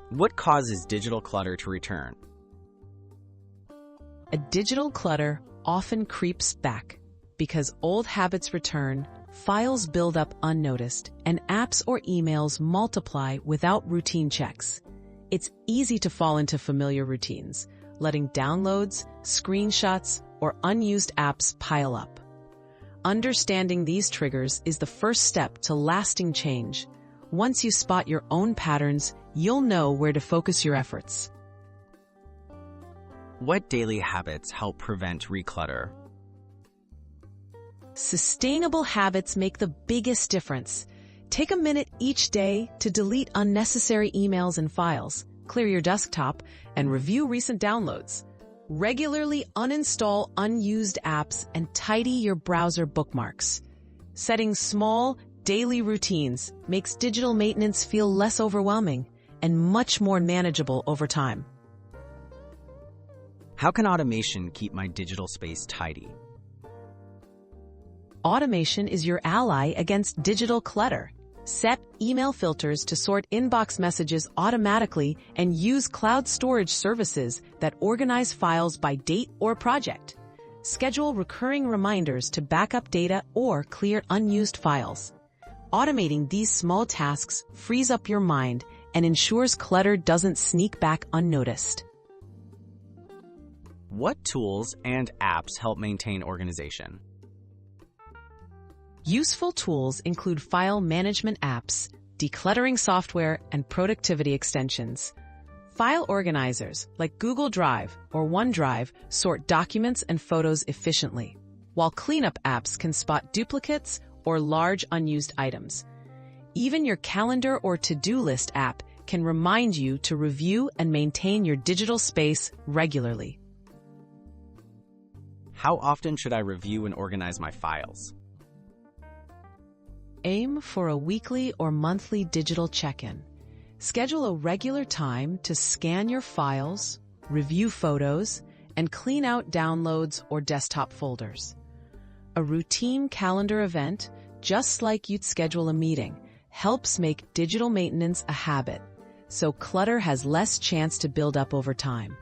What causes digital clutter to return? A digital clutter often creeps back because old habits return, files build up unnoticed, and apps or emails multiply without routine checks. It's easy to fall into familiar routines, letting downloads, screenshots, or unused apps pile up. Understanding these triggers is the first step to lasting change. Once you spot your own patterns, you'll know where to focus your efforts. What daily habits help prevent reclutter? Sustainable habits make the biggest difference. Take a minute each day to delete unnecessary emails and files, clear your desktop, and review recent downloads. Regularly uninstall unused apps and tidy your browser bookmarks. Setting small, daily routines makes digital maintenance feel less overwhelming and much more manageable over time. How can automation keep my digital space tidy? Automation is your ally against digital clutter. Set email filters to sort inbox messages automatically and use cloud storage services that organize files by date or project. Schedule recurring reminders to back up data or clear unused files. Automating these small tasks frees up your mind and ensures clutter doesn't sneak back unnoticed. What tools and apps help maintain organization? Useful tools include file management apps, decluttering software, and productivity extensions. File organizers like Google Drive or OneDrive sort documents and photos efficiently, while cleanup apps can spot duplicates or large unused items. Even your calendar or to-do list app can remind you to review and maintain your digital space regularly. How often should I review and organize my files? Aim for a weekly or monthly digital check-in. Schedule a regular time to scan your files, review photos, and clean out downloads or desktop folders. A routine calendar event, just like you'd schedule a meeting, helps make digital maintenance a habit, so clutter has less chance to build up over time.